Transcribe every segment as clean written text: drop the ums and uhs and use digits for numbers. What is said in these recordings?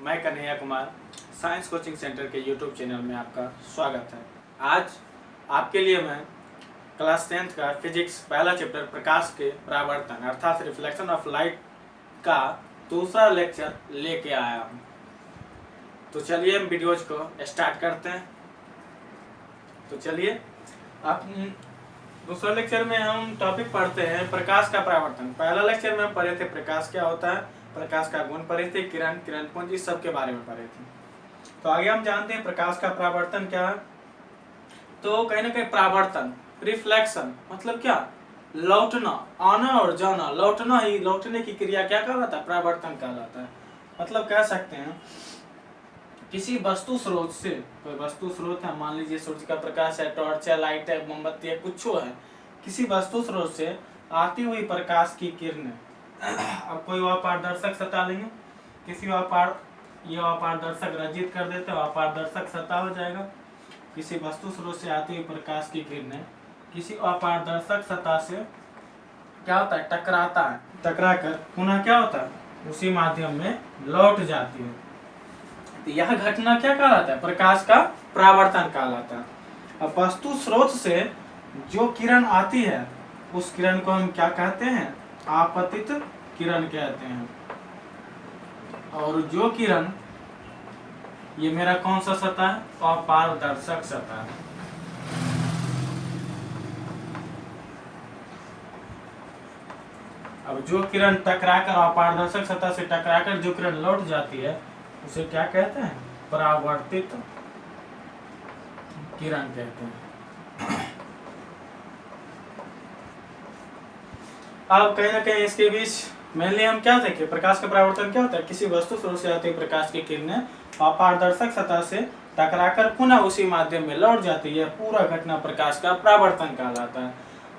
मैं Kanhaiya Kumar science coaching centre के YouTube channel में आपका स्वागत है। आज आपके लिए मैं क्लास 10th का फिजिक्स पहला चैप्टर प्रकाश के परावर्तन अर्थात रिफ्लेक्शन ऑफ लाइट का दूसरा लेक्चर लेके आया हूँ। तो चलिए हम वीडियोज को स्टार्ट करते हैं। तो चलिए आप दूसरा लेक्चर में हम टॉपिक पढ़ते हैं प्रकाश का परावर्तन। पहला लेक्चर में हम पढ़े थे प्रकाश क्या होता है, प्रकाश का गुण पढ़े थे, किरण, किरण पुंज, इस सब के बारे में पढ़े थे। तो आगे हम जानते हैं प्रकाश का परावर्तन क्या है। तो कहीं ना कहीं परावर्तन रिफ्लेक्शन मतलब क्या, लौटना, आना और जाना, लौटना ही, लौटने की क्रिया क्या कहलाता है, परावर्तन कहलाता है। मतलब कह सकते हैं किसी वस्तु स्रोत से, कोई वस्तु स्रोत है, मान लीजिए सूर्य का प्रकाश है, टॉर्च है, लाइट है, मोमबत्ती है, कुछ है, किसी वस्तु स्रोत से आती हुई प्रकाश की किरणें। अब कोई अपारदर्शक सतह लेंगे, किसी ये अपारदर्शक रंजित कर देते हैं, अपारदर्शक सतह हो जाएगा। किसी वस्तु स्रोत से आती हुई प्रकाश की किरणें किसी अपारदर्शक सतह से क्या होता है, टकराता है, टकराकर पुनः क्या होता है, उसी माध्यम में लौट जाती है। तो यह घटना क्या कहलाता है, प्रकाश का परावर्तन कहलाता है। अब वस्तु स्रोत से जो किरण आती है उस किरण को हम क्या कहते हैं, आपतित किरण कहते हैं। और जो किरण, ये मेरा कौन सा सतह है, अपारदर्शक सतह है। अब जो किरण टकराकर, अपारदर्शक सतह से टकराकर जो किरण लौट जाती है उसे क्या कहते हैं, परावर्तित किरण कहते हैं। अब कहीं ना कहीं इसके बीच मेनली हम क्या देखें, प्रकाश का परावर्तन क्या होता है, किसी वस्तु स्रोत से आती प्रकाश की किरणें अपारदर्शक सतह से टकराकर पुनः उसी माध्यम में लौट जाती है। पूरा घटना प्रकाश का परावर्तन कहलाता है।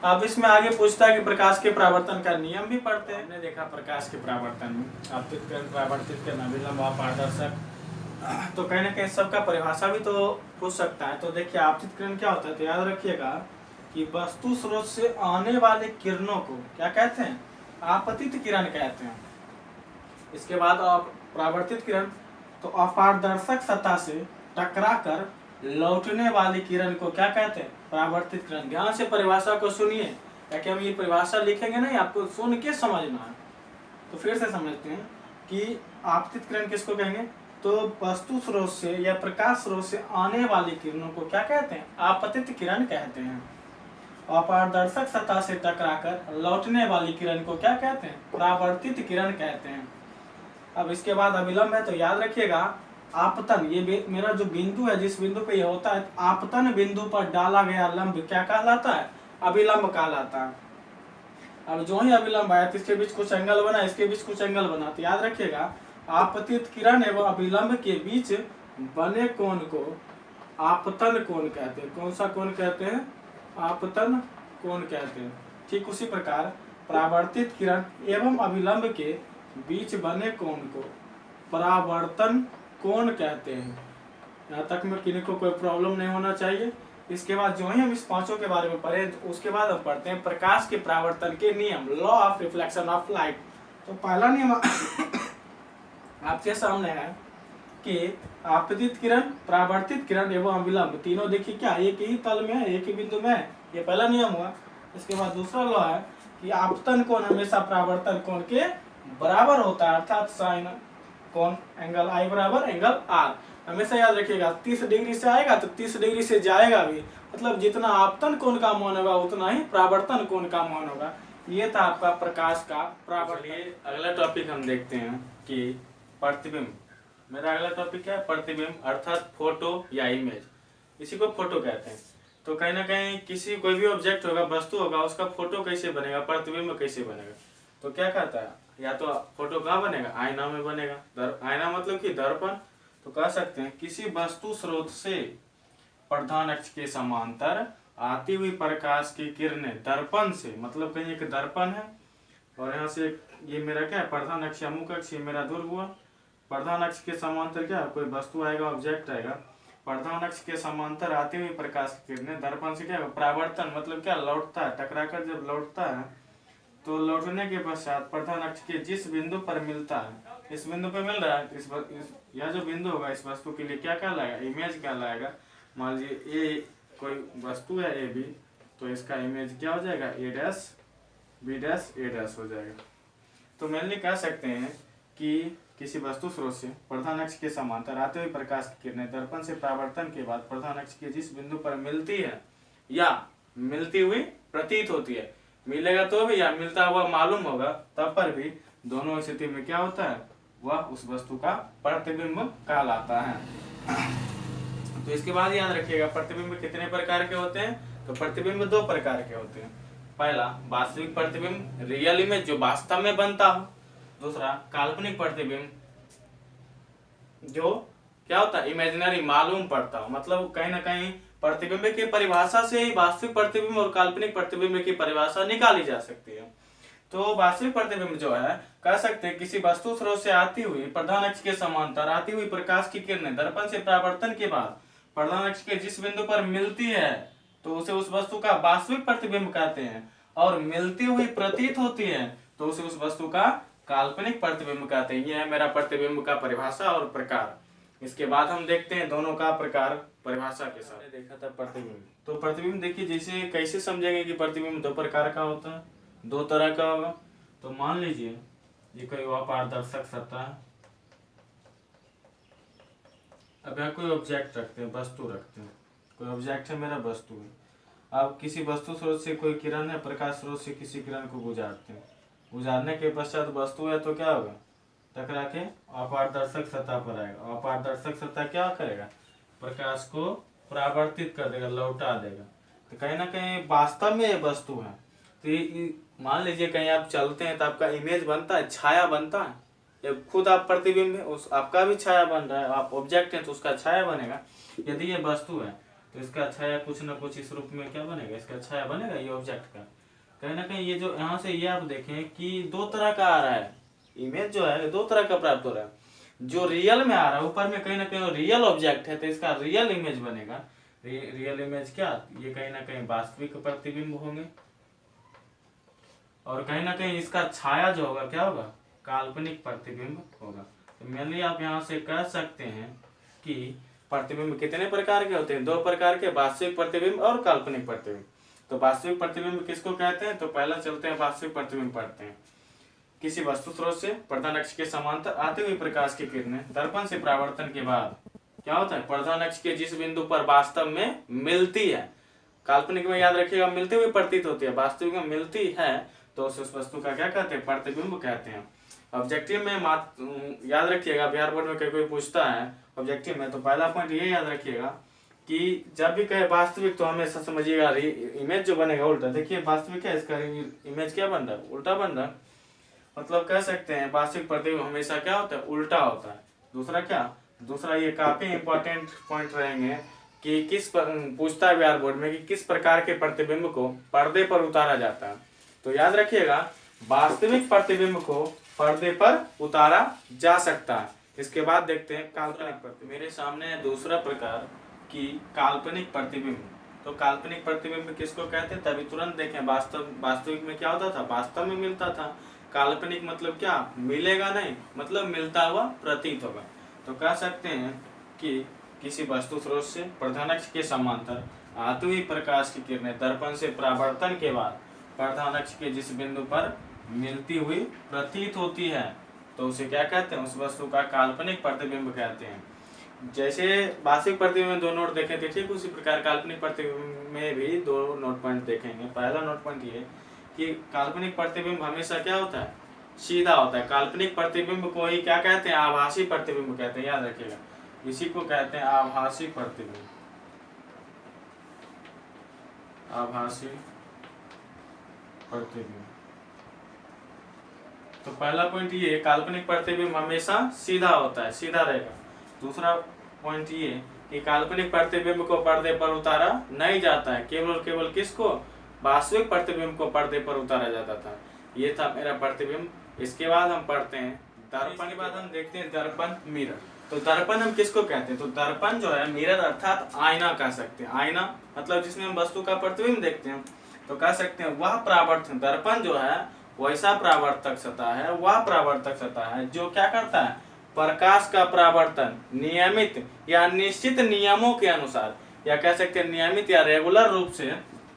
अब इसमें आगे पूछता है कि प्रकाश के परावर्तन का नियम भी पढ़ते हैं। हमने देखा प्रकाश के परावर्तन में आपतित किरण, परावर्तित किरण, अभिलंब, अपारदर्शक। तो कहीं ना कहीं सबका परिभाषा भी तो पूछ सकता है। तो देखिए आपतित किरण क्या होता है, तो याद रखिएगा कि वस्तु स्रोत से आने वाले किरणों को क्या कहते हैं, आपतित किरण कहते हैं। इसके बाद परावर्तित किरण, तो अपारदर्शक सतह से टकराकर लौटने वाली किरण को क्या कहते हैं, परावर्तित किरण। ध्यान से परिभाषा को सुनिए, ताकि हम ये परिभाषा लिखेंगे नहीं, आपको सुन के समझना है। तो फिर से समझते हैं कि आपतित किरण किसको कहेंगे, तो वस्तु स्रोत से या प्रकाश स्रोत से आने वाली किरणों को क्या कहते हैं, आपतित किरण कहते हैं। अपारदर्शक सतह से टकराकर लौटने वाली किरण को क्या कहते हैं, परावर्तित किरण कहते हैं। अब इसके बाद अभिलंब है, तो याद रखिएगा आपतन, ये मेरा जो बिंदु है, जिस बिंदु पे ये होता है, आपतन बिंदु पर डाला गया लंब क्या कहलाता है, अभिलंब कहलाता है। अब जो ही अभिलंब आया तो इसके बीच कुछ एंगल बना, इसके बीच कुछ एंगल बना, तो याद रखिएगा आपतित किरण एवं अभिलंब के बीच बने कोण को आपतन कोण कहते हैं। कौन सा कोण कहते हैं, आपतन कोण कहते हैं। ठीक उसी प्रकार परावर्तित किरण एवं अभिलंब के बीच बने कोण को परावर्तन कोण कहते हैं। यहाँ तक में किसी को कोई प्रॉब्लम नहीं होना चाहिए। इसके बाद जो ही हम इस पांचों के बारे में पढ़े, तो उसके बाद हम पढ़ते हैं प्रकाश के परावर्तन के नियम, law of reflection of light. तो पहला नियम आपके सामने है कि आपतित किरण, परावर्तित किरण एवं अभिलंब तीनों देखिए क्या एक ही तल में है, एक ही बिंदु में है। ये पहला नियम हुआ। इसके बाद दूसरा लॉ है कि आपतन कोण हमेशा परावर्तन कोण के बराबर होता है, अर्थात साइन कोण एंगल आई बराबर एंगल आर। हमेशा याद रखिएगा 30 डिग्री से आएगा तो 30 डिग्री से जाएगा भी, मतलब जितना आपतन कोण का मान होगा उतना ही परावर्तन कोण का मान होगा। ये था आपका प्रकाश का परावर्तन। अगला टॉपिक हम देखते हैं कि प्रतिबिंब। मेरा अगला टॉपिक क्या है, प्रतिबिंब अर्थात फोटो या इमेज, इसी को फोटो कहते हैं। तो कहीं ना कहीं किसी कोई भी ऑब्जेक्ट होगा, वस्तु होगा, उसका फोटो कैसे बनेगा, प्रतिबिंब कैसे बनेगा। तो क्या कहता है, या तो फोटो कहाँ बनेगा, आईना में बनेगा। आईना मतलब कि दर्पण। तो कह सकते हैं किसी वस्तु स्रोत से प्रधान अक्ष के समांतर आती हुई प्रकाश की किरणें दर्पण से, मतलब कहीं एक दर्पण है और यहाँ से ये मेरा क्या है, प्रधान अक्ष या मुख्य अक्ष, ये मेरा ध्रुव हुआ। प्रधान अक्ष के समांतर क्या, कोई वस्तु आएगा, ऑब्जेक्ट आएगा, प्रधान अक्ष के समांतर आती हुई प्रकाश की किरणें दर्पण से क्या, परावर्तन मतलब क्या, लौटता है, टकराकर जब लौटता है तो लौटने के पश्चात प्रधान अक्ष के जिस बिंदु पर मिलता है इस बिंदु पे मिल रहा है, यह जो बिंदु होगा इस वस्तु के लिए क्या कहलाएगा, इमेज कहलाएगा। मान लीजिए ए कोई वस्तु है ए बी, तो इसका इमेज क्या हो जाएगा, ए डैश बी डैश ए डैश हो जाएगा। तो मेनली कह सकते हैं कि किसी वस्तु स्रोत से प्रधान अक्ष के समांतर आते हुए प्रकाश की किरणें दर्पण से परावर्तन के बाद प्रधान अक्ष के जिस बिंदु पर मिलती है या मिलती हुई प्रतीत होती है, मिलेगा तो भी या मिलता हुआ मालूम होगा तब पर भी, दोनों स्थिति में क्या होता है, वह उस वस्तु का प्रतिबिंब कहलाता है। तो इसके बाद याद रखिएगा प्रतिबिंब कितने प्रकार के होते हैं, तो प्रतिबिंब दो प्रकार के होते हैं। पहला वास्तविक प्रतिबिंब, रियल इमेज जो वास्तव में बनता हो। दूसरा काल्पनिक प्रतिबिंब, जो क्या होता है, इमेजिनरी, मालूम पड़ता हो। मतलब कहीं ना कहीं प्रतिबिंब की परिभाषा से ही वास्तविक प्रतिबिंब और काल्पनिक प्रतिबिंब की परिभाषा निकाली जा सकती है। तो वास्तविक प्रतिबिंब जो है, कह सकते हैं किसी वस्तु स्रोत से आती हुई प्रधान अक्ष के समांतर आती हुई प्रकाश की किरणें दर्पण से परावर्तन के बाद प्रधान अक्ष के जिस बिंदु पर मिलती है तो उसे उस वस्तु का वास्तविक प्रतिबिंब कहते हैं, और मिलती हुई प्रतीत होती है तो उसे उस वस्तु का काल्पनिक प्रतिबिंब कहते हैं। यह है मेरा प्रतिबिंब का परिभाषा और प्रकार। इसके बाद हम देखते हैं दोनों का प्रकार परिभाषा के साथ। देखा था प्रतिबिंब, तो प्रतिबिंब देखिए जैसे कैसे समझेंगे कि प्रतिबिंब दो प्रकार का होता है, दो तरह का होगा। तो मान लीजिए ये कोई अपारदर्शक सतह है, अब यहाँ कोई ऑब्जेक्ट रखते हैं, वस्तु रखते हैं, कोई ऑब्जेक्ट है मेरा, वस्तु है। अब किसी वस्तु स्रोत से कोई किरण है, प्रकाश स्रोत से किसी किरण को गुजारते हैं, गुजारने के पश्चात वस्तु है तो क्या होगा, टकरा के अपारदर्शक सतह पर आएगा। अपारदर्शक सतह क्या करेगा, प्रकाश को परावर्तित कर देगा, लौटा देगा। तो कहीं ना कहीं वास्तव में ये वस्तु है। तो मान लीजिए कहीं आप चलते हैं तो आपका इमेज बनता है, छाया बनता है, या खुद आप प्रतिबिंब है, उस आपका भी छाया बन रहा है। आप ऑब्जेक्ट हैं तो उसका छाया बनेगा। यदि ये वस्तु है तो इसका छाया कुछ ना कुछ इस रूप में क्या बनेगा, इसका छाया बनेगा ये ऑब्जेक्ट का। कहीं ना कहीं ये जो यहाँ से ये आप देखें कि दो तरह का आ रहा है, इमेज जो है दो तरह का प्राप्त हो रहा है। जो रियल में आ रहा है ऊपर में कहीं ना कहीं रियल ऑब्जेक्ट है तो इसका रियल इमेज बनेगा। रियल इमेज क्या, ये कहीं ना कहीं वास्तविक प्रतिबिंब होंगे, और कहीं ना कहीं इसका छाया जो होगा क्या होगा, काल्पनिक प्रतिबिंब होगा। तो मेनली आप यहाँ से कह सकते हैं कि प्रतिबिंब कितने प्रकार के होते हैं, दो प्रकार के, वास्तविक प्रतिबिंब और काल्पनिक प्रतिबिंब। तो वास्तविक प्रतिबिंब किसको कहते हैं, तो पहला चलते हैं वास्तविक प्रतिबिंब पढ़ते हैं। किसी वस्तु स्रोत से प्रधान अक्ष के समांतर आते हुए प्रकाश की किरणें दर्पण से परावर्तन के बाद क्या होता है, प्रधान अक्ष के जिस बिंदु पर वास्तव में मिलती है, काल्पनिक में याद रखिएगा मिलती हुई प्रतीत होती है, वास्तविक में मिलती है तो उस वस्तु का क्या कहते हैं, प्रतिबिंब कहते हैं। ऑब्जेक्टिव में याद रखिएगा, बिहार बोर्ड में कोई पूछता है ऑब्जेक्टिव में, तो पहला पॉइंट ये याद रखिएगा कि जब भी कहे वास्तविक तो हमेशा समझिएगा इमेज जो बनेगा उल्टा। देखिए वास्तविक है, इसका इमेज क्या बन रहा है, उल्टा बन रहा है। मतलब कह सकते हैं वास्तविक प्रतिबिंब हमेशा क्या होता है, उल्टा होता है। दूसरा क्या, दूसरा ये काफी इंपॉर्टेंट पॉइंट रहेंगे कि पूछता है बिहार बोर्ड में कि किस प्रकार के प्रतिबिंब को पर्दे पर उतारा जाता है। तो याद रखिएगा वास्तविक प्रतिबिंब को पर्दे पर उतारा जा सकता है। इसके बाद देखते हैं काल्पनिक प्रतिबिंब। मेरे सामने है दूसरा प्रकार की काल्पनिक प्रतिबिंब। तो काल्पनिक प्रतिबिंब किसको कहते हैं, तभी तुरंत देखें वास्तविक में क्या होता था, वास्तव में मिलता था। काल्पनिक मतलब क्या, मिलेगा नहीं, मतलब मिलता हुआ प्रतीत होगा। तो कह सकते हैं कि किसी वस्तु स्रोत से प्रधान अक्ष के समांतर आती हुई प्रकाश की किरणें दर्पण से परावर्तन के बाद प्रधान अक्ष के जिस बिंदु पर मिलती हुई प्रतीत होती है तो उसे क्या कहते हैं, उस वस्तु का काल्पनिक प्रतिबिंब कहते हैं। जैसे वास्तविक प्रतिबिंब में दो नोट देखे थे, ठीक उसी प्रकार काल्पनिक प्रतिबिंब में भी दो नोट पॉइंट देखेंगे। पहला नोट पॉइंट ये कि काल्पनिक प्रतिबिंब हमेशा क्या होता है, सीधा होता है। काल्पनिक प्रतिबिंब को ही क्या कहते हैं, आभासी प्रतिबिंब कहते हैं। याद रखिएगा इसी को कहते हैं आभासी प्रतिबिंब। आभासी प्रतिबिंब। तो पहला पॉइंट ये, काल्पनिक प्रतिबिंब हमेशा सीधा होता है, सीधा रहेगा। दूसरा पॉइंट ये कि काल्पनिक प्रतिबिंब को पर्दे पर उतारा नहीं जाता है, केवल और केवल किसको, वास्तविक प्रतिबिंब को पर्दे पर उतारा जाता था। ये था मेरा प्रतिबिंब। इसके बाद हम पढ़ते हैं दर्पण। के बाद हम देखते हैं दर्पण, मिरर। तो दर्पण हम किसको कहते हैं, तो दर्पण जो है मिरर अर्थात आईना कह सकते हैं। आईना मतलब जिसमें हम वस्तु का प्रतिबिंब देखते हैं, तो कह सकते हैं वह परावर्तन, दर्पण जो है वैसा परावर्तक सतह है, वह परावर्तक सतह है जो क्या करता है, प्रकाश का परावर्तन नियमित या निश्चित नियमों के अनुसार, या कह सकते हैं नियमित या रेगुलर रूप से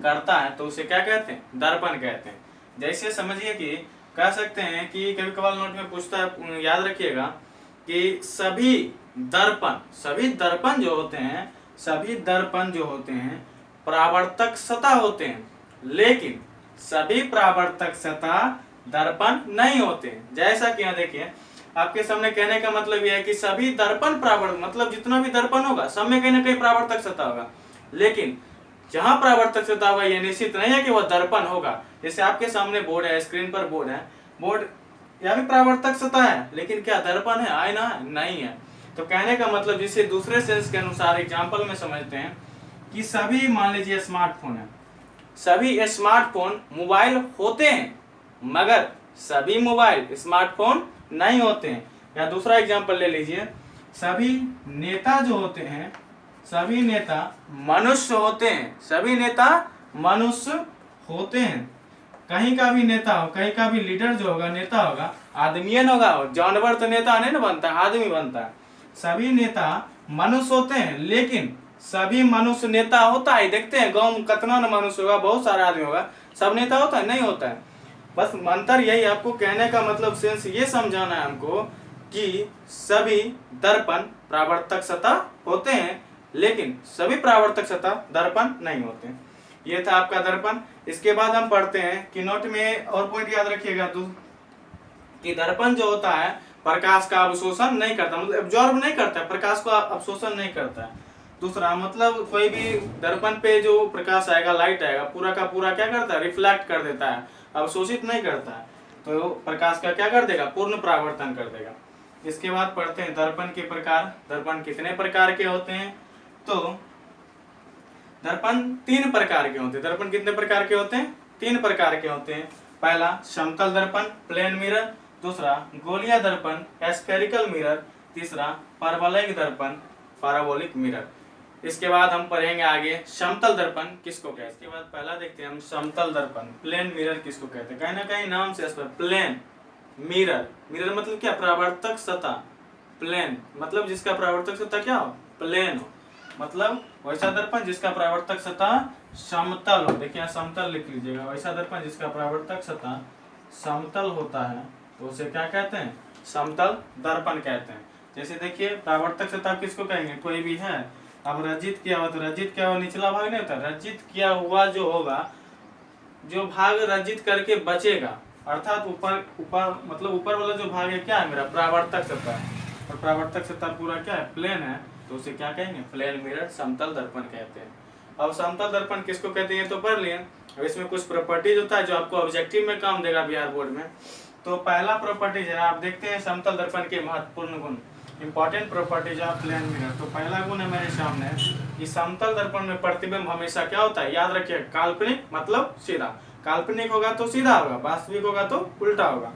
करता है, तो उसे क्या कहते हैं, दर्पण कहते हैं। जैसे समझिए कि कह सकते हैं कि कभी कभार नोट में पूछता है, याद रखिएगा कि सभी दर्पण जो होते हैं परावर्तक सतह होते हैं, लेकिन सभी परावर्तक सतह दर्पण नहीं होते हैं। जैसा कि यहाँ देखिए, आपके सामने कहने का मतलब यह है कि सभी दर्पण परावर्तक, मतलब जितना भी दर्पण होगा सब में कहीं ना कहीं परावर्तक सतह होगा, लेकिन जहां परावर्तक सतह होगा यह निश्चित नहीं है कि वह दर्पण होगा। जैसे आपके सामने बोर्ड है, स्क्रीन पर बोर्ड है, बोर्ड यह भी परावर्तक सतह है, लेकिन क्या दर्पण है, आईना है, नहीं है। तो कहने का मतलब जिसे दूसरे सेंस के अनुसार एग्जाम्पल में समझते हैं कि सभी, मान लीजिए स्मार्टफोन है, सभी स्मार्टफोन मोबाइल होते हैं, मगर सभी मोबाइल स्मार्टफोन नहीं होते हैं। या दूसरा एग्जांपल ले लीजिए, सभी नेता जो होते हैं, सभी नेता मनुष्य होते हैं, सभी नेता मनुष्य होते हैं। कहीं का भी नेता हो, कहीं का भी लीडर जो होगा, नेता होगा, आदमी न होगा, जानवर तो नेता नहीं ना बनता, आदमी बनता है। सभी नेता मनुष्य होते हैं, लेकिन सभी मनुष्य नेता होता है? देखते हैं गांव में कितना न मनुष्य होगा, बहुत सारा आदमी होगा, सब नेता होता है? नहीं होता है। बस अंतर यही, आपको कहने का मतलब सेंस ये समझाना है हमको कि सभी दर्पण परावर्तक सतह होते हैं, लेकिन सभी परावर्तक सतह दर्पण नहीं होते हैं। ये था आपका दर्पण। इसके बाद हम पढ़ते हैं कि नोट में और पॉइंट याद रखिएगा कि दर्पण जो होता है प्रकाश का अवशोषण नहीं करता, मतलब एब्जॉर्ब नहीं करता है, प्रकाश को अवशोषण नहीं करता है। दूसरा मतलब कोई भी दर्पण पे जो प्रकाश आएगा, लाइट आएगा, पूरा का पूरा क्या करता है, रिफ्लेक्ट कर देता है, अवशोषित नहीं करता है। तो प्रकाश का क्या कर देगा, पूर्ण परावर्तन कर देगा। इसके बाद पढ़ते हैं दर्पण के प्रकार। दर्पण कितने प्रकार के होते हैं? तो दर्पण 3 प्रकार के होते हैं। दर्पण कितने प्रकार के होते हैं? 3 प्रकार के होते हैं। पहला समतल दर्पण, प्लेन मिरर। दूसरा गोलीय दर्पण, स्फेरिकल मिरर। तीसरा पारबोलिक दर्पण, पैराबोलिक मिरर। इसके बाद हम पढ़ेंगे आगे समतल दर्पण किसको कहते हैं। इसके बाद पहला देखते हैं हम समतल दर्पण, प्लेन मिरर किसको कहते हैं। कहीं ना कहीं नाम से प्लेन मिरर, मिरर मतलब क्या, परावर्तक सतह। प्लेन मतलब जिसका परावर्तक सतह क्या हो, प्लेन हो, मतलब वैसा दर्पण जिसका परावर्तक सतह समतल हो। देखिए समतल लिख लीजिएगा। वैसा दर्पण जिसका परावर्तक सतह समतल होता है तो उसे क्या कहते हैं, समतल दर्पण कहते हैं। जैसे देखिए परावर्तक सतह किसको कहेंगे, कोई भी है, अब रजित किया हुआ, तो रजित क्या हुआ, निचला भाग नहीं होता, रजित किया हुआ जो होगा, जो भाग रजित करके बचेगा, अर्थात ऊपर मतलब ऊपर वाला जो भाग है क्या है मेरा, परावर्तक सतह। और परावर्तक सतह पूरा क्या है, प्लेन है, तो उसे क्या कहेंगे, प्लेन मिरर, समतल दर्पण कहते हैं। अब समतल दर्पण किसको कहते हैं तो पढ़ लिए। अब इसमें कुछ प्रॉपर्टीज होता है जो आपको ऑब्जेक्टिव में काम देगा बिहार बोर्ड में। तो पहला प्रॉपर्टीज है, आप देखते हैं समतल दर्पण के महत्वपूर्ण गुण, important properties of plane mirror. तो पहला गुण है मेरे सामने कि समतल दर्पण में प्रतिबिंब हमेशा क्या होता है, याद रखिए, काल्पनिक मतलब सीधा। काल्पनिक होगा तो सीधा होगा, वास्तविक होगा तो उल्टा होगा।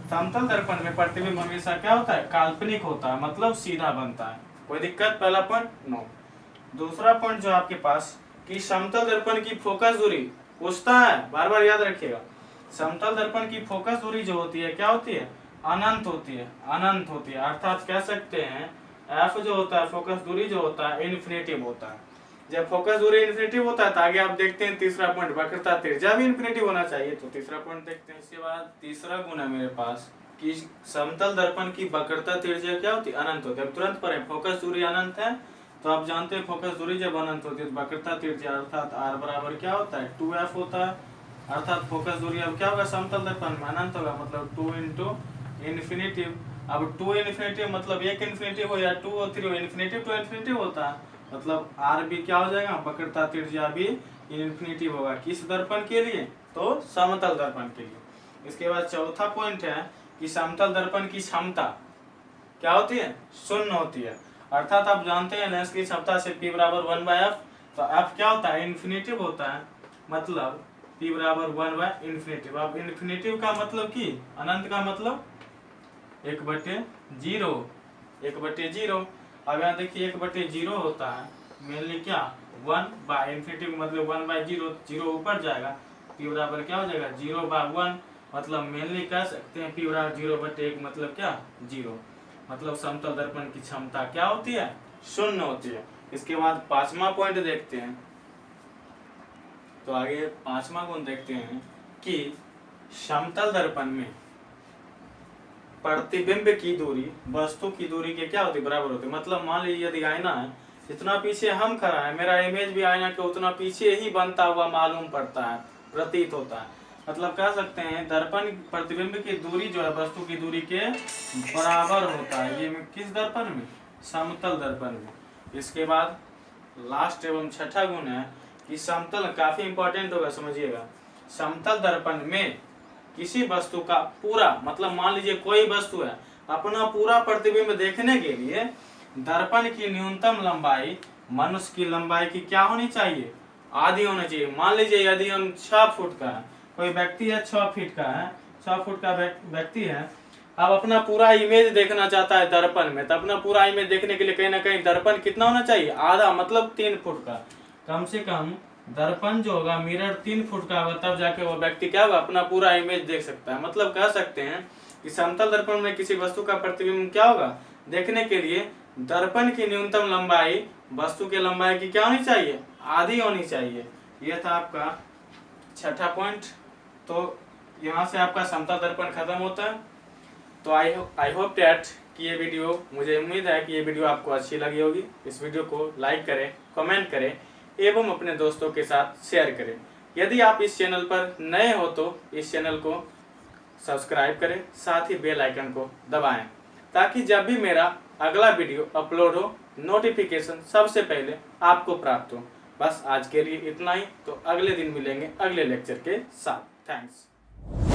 समतल दर्पण में प्रतिबिंब हमेशा क्या होता है, काल्पनिक होता है, मतलब सीधा बनता है। कोई दिक्कत? पहला पॉइंट नो। दूसरा पॉइंट जो आपके पास कि समतल दर्पण की फोकस दूरी पूछता है, बार बार याद रखिएगा। समतल दर्पण की फोकस दूरी जो होती है क्या होती है, अनंत होती है, अनंत होती है। अर्थात कह सकते हैं एफ जो होता है, फोकस दूरी जो होता है, इन्फिनिटिव होता है। जब फोकस दूरी इन्फिनिटिव होता है तो आगे आप देखते हैं तीसरा पॉइंट, वक्रता त्रिज्या भी इन्फिनिटिव होना चाहिए। तो तीसरा पॉइंट देखते हैं। इसके बाद तीसरा गुण है मेरे पास कि समतल दर्पण की वक्रता त्रिज्या क्या होती है, अनंत होती है। अब तुरंत पढ़े, फोकस दूरी अनंत है तो आप जानते हैं फोकस दूरी जब अनंत होती है तो वक्रता त्रिज्या अर्थात r बराबर क्या होता है, 2f होता है। अर्थात फोकस दूरी अब क्या होगा, समतल दर्पण में अनंत होगा, मतलब 2 इंटू इन्फिनिटिव। अब 2 इन्फिनिटिव मतलब 1 इन्फिनिटिव हो या 2 और 3 इन्फिनिटिव तो इन्फिनिटिव होता है, मतलब r भी क्या हो जाएगा, वक्रता त्रिज्या भी इन्फिनिटिव होगा। किस दर्पण के लिए, तो समतल दर्पण के लिए। इसके बाद चौथा पॉइंट है कि समतल दर्पण की क्षमता क्या होती है, शून्य होती है। अर्थात आप जानते हैं लेंस की क्षमता से P बराबर 1/f, तो f क्या होता है, इन्फिनिटिव होता है, मतलब P बराबर 1/इन्फिनिटिव। अब इन्फिनिटिव का मतलब कि अनंत का मतलब 1/0, 1/0। अब यहाँ देखिए 1/0 होता है मेनली क्या, 1/इन्फिनिटिव मतलब 1/0, 0 ऊपर जाएगा, P बराबर क्या हो जाएगा 0/1। मतलब मेनली कह सकते हैं P बराबर 0/1 मतलब क्या 0। मतलब समतल दर्पण की क्षमता क्या होती है 0 होती है। इसके बाद 5वां पॉइंट देखते हैं। तो आगे 5वां गुण देखते हैं कि समतल दर्पण में प्रतिबिंब की दूरी वस्तु की दूरी के क्या होती बराबर होती। मतलब मान लीजिए यदि आईना है, जितना पीछे हम खड़ा है, मेरा इमेज भी आईना के उतना पीछे ही बनता हुआ मालूम पड़ता है, प्रतीत होता है। मतलब कह सकते हैं दर्पण प्रतिबिंब की दूरी जो है वस्तु की दूरी के बराबर होता है। ये किस दर्पण में समतल दर्पण में। इसके बाद लास्ट एवं छठा गुण है कि समतल, काफी इंपॉर्टेंट होगा समझिएगा, समतल दर्पण में किसी वस्तु का पूरा, मतलब मान लीजिए कोई वस्तु है, अपना पूरा प्रतिबिंब देखने के लिए दर्पण की न्यूनतम लंबाई मनुष्य की लंबाई की क्या होनी चाहिए आधी होनी चाहिए। मान लीजिए यदि हम 6 फुट का है, कोई व्यक्ति है 6 फीट का है, 6 फुट का व्यक्ति है, अब अपना पूरा इमेज देखना चाहता है दर्पण में, तो अपना पूरा इमेज देखने के लिए कहीं ना कहीं दर्पण कितना होना चाहिए आधा, मतलब 3 फुट का। कम से कम दर्पण जो होगा मिरर 3 फुट का होगा, तब जाके वो व्यक्ति क्या होगा अपना पूरा इमेज देख सकता है। मतलब कह सकते हैं कि समतल दर्पण में किसी वस्तु का प्रतिबिंब क्या होगा देखने के लिए दर्पण की न्यूनतम लंबाई वस्तु के लंबाई की क्या होनी चाहिए आधी होनी चाहिए। यह था आपका छठा पॉइंट। तो यहाँ से आपका समतल दर्पण खत्म होता है। तो आई होप दैट कि ये वीडियो, मुझे उम्मीद है कि ये वीडियो आपको अच्छी लगी होगी। इस वीडियो को लाइक करें, कमेंट करें एवं अपने दोस्तों के साथ शेयर करें। यदि आप इस चैनल पर नए हो तो इस चैनल को सब्सक्राइब करें, साथ ही बेल आइकन को दबाएं, ताकि जब भी मेरा अगला वीडियो अपलोड हो नोटिफिकेशन सबसे पहले आपको प्राप्त हो। बस आज के लिए इतना ही। तो अगले दिन मिलेंगे अगले लेक्चर के साथ। थैंक्स।